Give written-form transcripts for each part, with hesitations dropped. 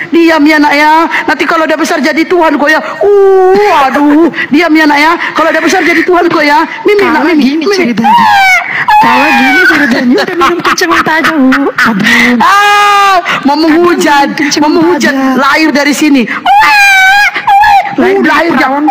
Diam ya nak ya. Nanti kalau udah besar jadi Tuhan kok ya. Aduh. Diam ya nak ya. Kalau udah besar jadi Tuhan kok ya. Mimi nak Mimi. Ceritanya. Kalau gini ceritanya udah minum kacamata aja. Mau menghujat. Lahir dari sini. Lahir dari perawan.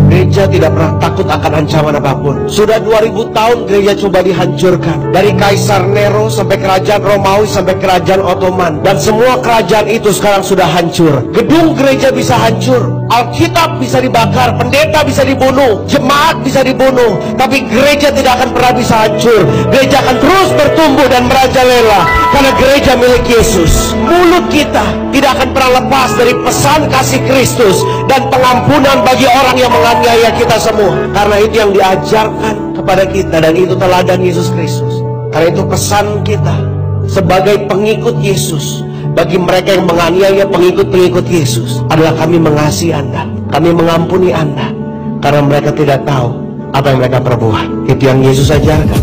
Gereja tidak pernah takut akan ancaman apapun. Sudah 2000 tahun gereja coba dihancurkan. Dari Kaisar Nero sampai kerajaan Romawi sampai kerajaan Ottoman. Dan semua kerajaan itu sekarang sudah hancur. Gedung gereja bisa hancur. Alkitab bisa dibakar. Pendeta bisa dibunuh. Jemaat bisa dibunuh. Tapi gereja tidak akan pernah bisa hancur. Gereja akan terus bertumbuh dan merajalela. Karena gereja milik Yesus. Mulut kita tidak akan pernah lepas dari pesan kasih Kristus dan pengampunan bagi orang yang menganiaya kita semua. Karena itu yang diajarkan kepada kita, dan itu teladan Yesus Kristus. Karena itu pesan kita sebagai pengikut Yesus bagi mereka yang menganiaya pengikut-pengikut Yesus adalah kami mengasihi Anda, kami mengampuni Anda, karena mereka tidak tahu apa yang mereka perbuat. Itu yang Yesus ajarkan.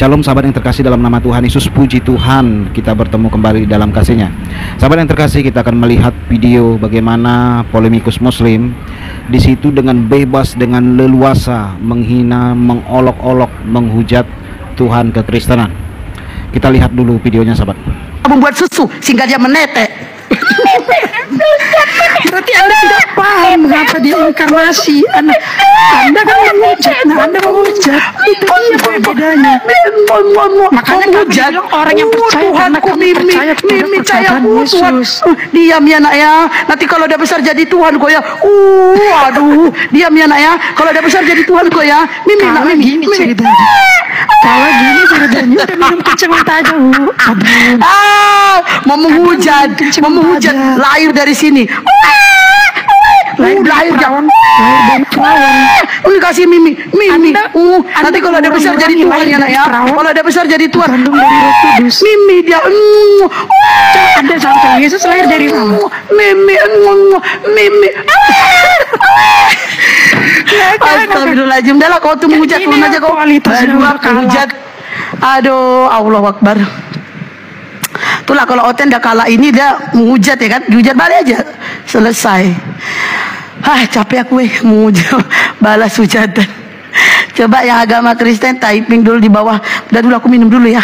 Shalom sahabat yang terkasih dalam nama Tuhan Yesus, puji Tuhan kita bertemu kembali dalam kasih-Nya. Sahabat yang terkasih, kita akan melihat video bagaimana polemikus muslim di situ dengan bebas, dengan leluasa menghina, mengolok-olok, menghujat Tuhan kekristenan. Kita lihat dulu videonya sahabat. Membuat susu sehingga dia menetek. Berarti Anda tidak paham mengapa dia inkarnasi. Anda kan menghujat. Anda menghujat. Itu dia perbedaannya. Makanya kami bilang orang yang percaya karena kami percaya kepada perkataan Yesus. Diam ya nak ya. Nanti kalau udah besar jadi Tuhan kok ya. Aduh. Diam ya nak ya. Kalau udah besar jadi Tuhan kok ya. Mimi nak Mimi. Ceritanya. Kalau gini ceritanya udah minum kacamata aja. Mau menghujat. Lahir dari sini. Lahir dari perawan. Kasih Mimi. Nanti kalau ada besar jadi Tuhan ya nak ya. Kalau ada besar jadi Tuhan. Kandung dari Roh Kudus. Mimi dia. Anda sampai Yesus lahir dari mana? Mimi. Astagfirullahaladzim. Dah lah, kau tuh menghujat turun aja kau. Berdua menghujat. Aduh, Allah Akbar. Itulah kalau Oten dah kalah ini dia menghujat ya kan, dihujat balik aja, selesai. Capek aku menghujat, balas hujatan. Coba yang agama Kristen typing dulu di bawah. Udah dulu aku minum dulu ya.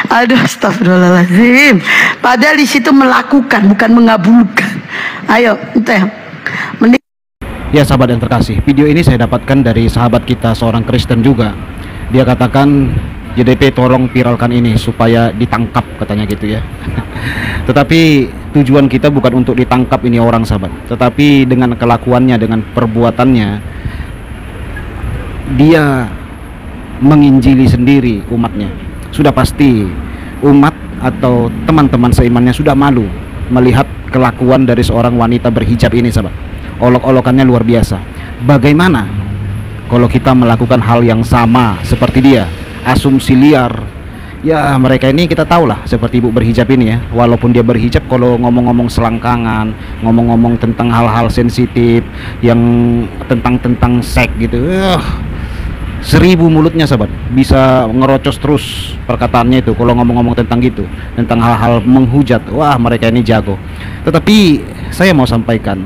Aduh, astagfirullahaladzim. Padahal di situ melakukan, bukan mengabulkan. Ayo, teh. Ya sahabat yang terkasih, video ini saya dapatkan dari sahabat kita, seorang Kristen juga. Dia katakan, JDP tolong viralkan ini supaya ditangkap, katanya gitu ya. Tetapi tujuan kita bukan untuk ditangkap ini orang sahabat, tetapi dengan kelakuannya, dengan perbuatannya, dia menginjili sendiri umatnya. Sudah pasti umat atau teman-teman seimannya sudah malu melihat kelakuan dari seorang wanita berhijab ini sahabat. Olok-olokannya luar biasa. Bagaimana kalau kita melakukan hal yang sama seperti dia? Asumsi liar. Ya mereka ini kita tahu lah, seperti ibu berhijab ini ya. Walaupun dia berhijab, kalau ngomong-ngomong selangkangan, ngomong-ngomong tentang hal-hal sensitif, yang tentang seks gitu, 1000 mulutnya sahabat, bisa ngerocos terus perkataannya itu kalau ngomong-ngomong tentang gitu, tentang hal-hal menghujat. Wah mereka ini jago. Tetapi saya mau sampaikan,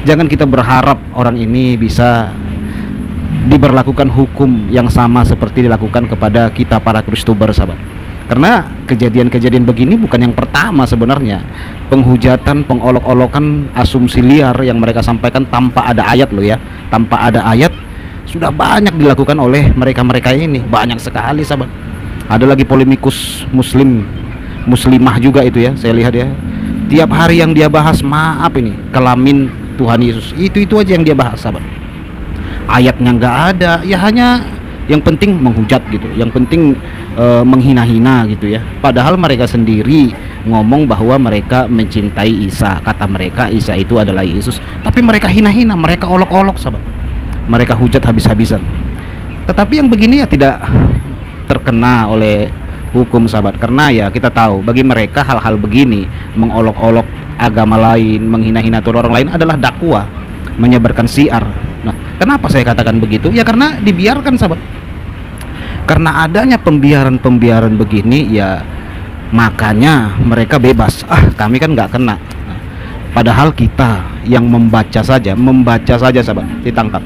jangan kita berharap orang ini bisa diberlakukan hukum yang sama seperti dilakukan kepada kita para Kristober sahabat. Karena kejadian-kejadian begini bukan yang pertama sebenarnya. Penghujatan, pengolok-olokan, asumsi liar yang mereka sampaikan tanpa ada ayat loh ya. Tanpa ada ayat sudah banyak dilakukan oleh mereka-mereka ini. Banyak sekali sahabat. Ada lagi polemikus muslimah juga itu ya, saya lihat ya. Tiap hari yang dia bahas, maaf ini, kelamin Tuhan Yesus. Itu aja yang dia bahas sahabat. Ayatnya nggak ada, ya hanya yang penting menghujat gitu, yang penting menghina-hina gitu ya. Padahal mereka sendiri ngomong bahwa mereka mencintai Isa, kata mereka Isa itu adalah Yesus, tapi mereka hina-hina, mereka olok-olok sahabat, mereka hujat habis-habisan. Tetapi yang begini ya tidak terkena oleh hukum sahabat, karena ya kita tahu bagi mereka hal-hal begini, mengolok-olok agama lain, menghina-hina orang lain adalah dakwah. menyebarkan syiar. Nah, kenapa saya katakan begitu? Ya karena dibiarkan, sahabat. Karena adanya pembiaran begini, ya makanya mereka bebas. Kami kan nggak kena. Nah, padahal kita yang membaca saja sahabat, ditangkap.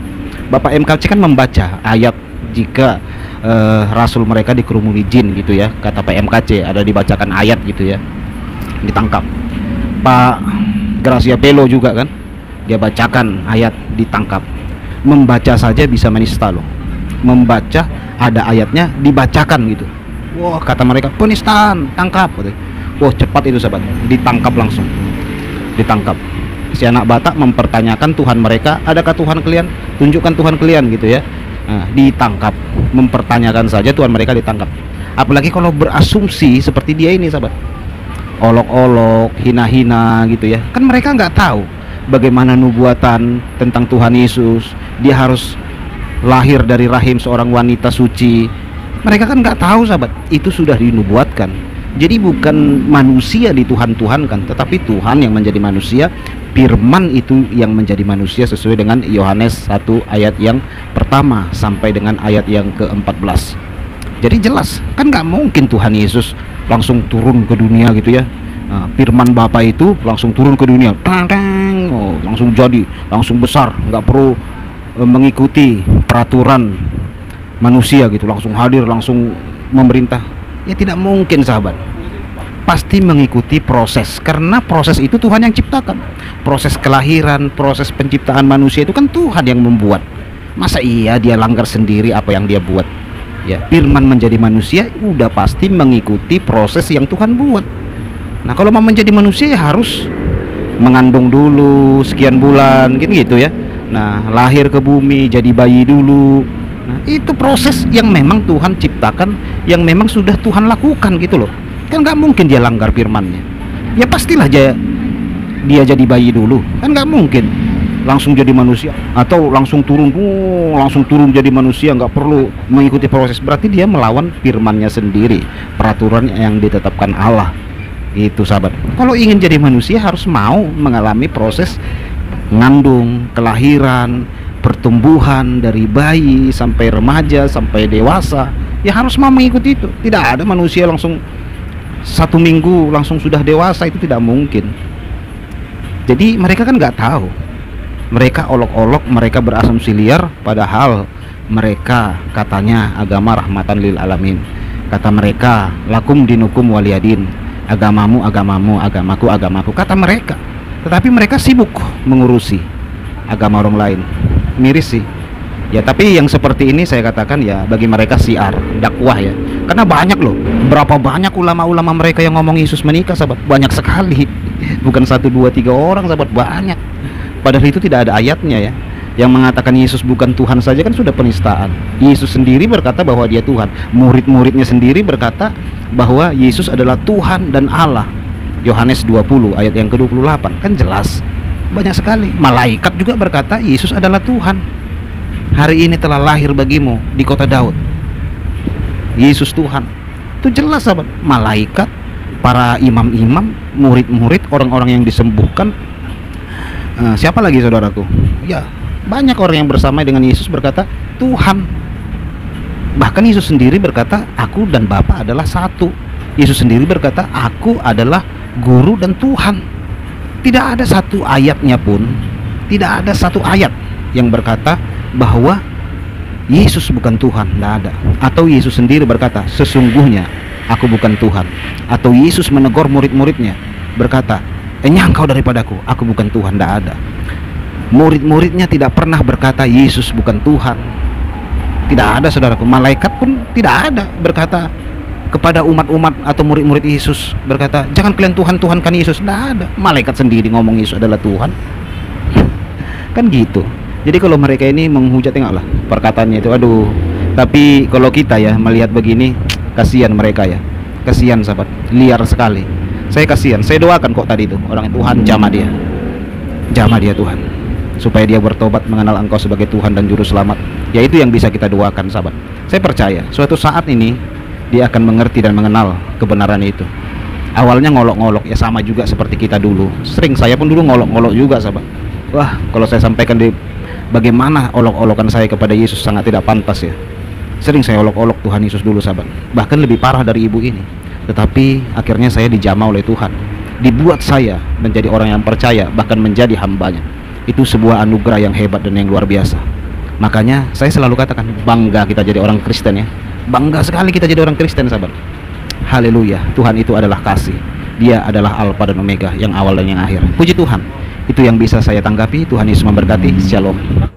Bapak MKC kan membaca ayat jika rasul mereka dikerumuni jin gitu ya, kata Pak MKC, ada dibacakan ayat gitu ya, ditangkap. Pak Gracia Pelo juga kan, dia bacakan ayat, ditangkap. Membaca saja bisa menista loh. Membaca ada ayatnya dibacakan gitu. Wah, kata mereka penistaan, tangkap. Wah, cepat itu sahabat, ditangkap langsung. Ditangkap. Si anak Batak mempertanyakan Tuhan mereka, adakah Tuhan kalian? Tunjukkan Tuhan kalian gitu ya. Nah, ditangkap. Mempertanyakan saja Tuhan mereka ditangkap. Apalagi kalau berasumsi seperti dia ini sahabat, olok-olok, hina-hina gitu ya. Kan mereka nggak tahu bagaimana nubuatan tentang Tuhan Yesus. Dia harus lahir dari rahim seorang wanita suci. Mereka kan nggak tahu sahabat, itu sudah dinubuatkan. Jadi bukan manusia dituhan-tuhankan, tetapi Tuhan yang menjadi manusia, firman itu yang menjadi manusia sesuai dengan Yohanes 1 ayat yang pertama sampai dengan ayat yang ke-14. Jadi jelas, kan nggak mungkin Tuhan Yesus langsung turun ke dunia gitu ya. Nah, firman Bapa itu langsung turun ke dunia, langsung jadi, langsung besar, nggak perlu mengikuti peraturan manusia gitu, langsung hadir, langsung memerintah. Ya tidak mungkin sahabat, pasti mengikuti proses, karena proses itu Tuhan yang ciptakan. Proses kelahiran, proses penciptaan manusia itu kan Tuhan yang membuat. Masa iya dia langgar sendiri apa yang dia buat? Ya, firman menjadi manusia udah pasti mengikuti proses yang Tuhan buat. Nah, kalau mau menjadi manusia ya harus mengandung dulu sekian bulan gitu ya. Nah, lahir ke bumi, jadi bayi dulu. Nah, itu proses yang memang Tuhan ciptakan, yang memang sudah Tuhan lakukan gitu loh. Kan nggak mungkin dia langgar firman-Nya. Ya pastilah dia jadi bayi dulu. Kan nggak mungkin langsung jadi manusia atau langsung turun jadi manusia, nggak perlu mengikuti proses. Berarti dia melawan firman-Nya sendiri, peraturan yang ditetapkan Allah. Itu sahabat. Kalau ingin jadi manusia harus mau mengalami proses ngandung, kelahiran, pertumbuhan dari bayi sampai remaja sampai dewasa. Ya harus mau mengikuti itu. Tidak ada manusia langsung 1 minggu langsung sudah dewasa, itu tidak mungkin. Jadi mereka kan nggak tahu. Mereka olok-olok, mereka berasumsi liar, padahal mereka katanya agama rahmatan lil alamin. Kata mereka, lakum dinukum waliyadin, agamamu agamamu, agamaku agamaku, kata mereka. Tetapi mereka sibuk mengurusi agama orang lain. Miris sih. Ya, tapi yang seperti ini saya katakan ya bagi mereka syiar, dakwah ya. Karena banyak loh, berapa banyak ulama-ulama mereka yang ngomong Yesus menikah sahabat, banyak sekali. Bukan 1, 2, 3 orang sahabat, banyak. Padahal itu tidak ada ayatnya ya. Yang mengatakan Yesus bukan Tuhan saja kan sudah penistaan. Yesus sendiri berkata bahwa dia Tuhan. Murid-muridnya sendiri berkata bahwa Yesus adalah Tuhan dan Allah. Yohanes 20 ayat yang ke-28, kan jelas. Banyak sekali. Malaikat juga berkata Yesus adalah Tuhan. Hari ini telah lahir bagimu di kota Daud Yesus Tuhan. Itu jelas sahabat. Malaikat, para imam-imam, murid-murid, orang-orang yang disembuhkan. Siapa lagi saudaraku? Ya, banyak orang yang bersama dengan Yesus berkata Tuhan. Bahkan Yesus sendiri berkata aku dan Bapa adalah satu. Yesus sendiri berkata aku adalah guru dan Tuhan. Tidak ada satu ayatnya pun, tidak ada satu ayat yang berkata bahwa Yesus bukan Tuhan, tidak ada. Atau Yesus sendiri berkata sesungguhnya aku bukan Tuhan. Atau Yesus menegur murid-muridnya berkata enyah engkau daripadaku, aku bukan Tuhan. Tidak ada. Murid-muridnya tidak pernah berkata Yesus bukan Tuhan. Tidak ada saudaraku. Malaikat pun tidak ada berkata kepada umat-umat atau murid-murid Yesus berkata jangan kalian Tuhan-Tuhankan Yesus. Tidak ada. Malaikat sendiri ngomong Yesus adalah Tuhan. Kan gitu. Jadi kalau mereka ini menghujat, tengoklah perkataannya itu, aduh. Tapi kalau kita ya melihat begini, kasihan mereka ya. Kasihan sahabat, liar sekali. Saya kasihan, saya doakan kok tadi itu orang Tuhan, jamah dia Tuhan, supaya dia bertobat mengenal Engkau sebagai Tuhan dan Juru Selamat. Ya itu yang bisa kita doakan sahabat. Saya percaya suatu saat ini dia akan mengerti dan mengenal kebenaran itu. Awalnya ngolok-ngolok ya, sama juga seperti kita dulu. Sering, saya pun dulu ngolok-ngolok juga sahabat. Wah, kalau saya sampaikan di bagaimana olok-olokan saya kepada Yesus sangat tidak pantas ya. Sering saya olok-olok Tuhan Yesus dulu sahabat, bahkan lebih parah dari ibu ini. Tetapi akhirnya saya dijamah oleh Tuhan, dibuat saya menjadi orang yang percaya, bahkan menjadi hambanya. Itu sebuah anugerah yang hebat dan yang luar biasa. Makanya saya selalu katakan, bangga kita jadi orang Kristen ya. Bangga sekali kita jadi orang Kristen sahabat. Haleluya, Tuhan itu adalah kasih. Dia adalah Alfa dan Omega, yang awal dan yang akhir. Puji Tuhan. Itu yang bisa saya tanggapi. Tuhan Yesus memberkati. Shalom.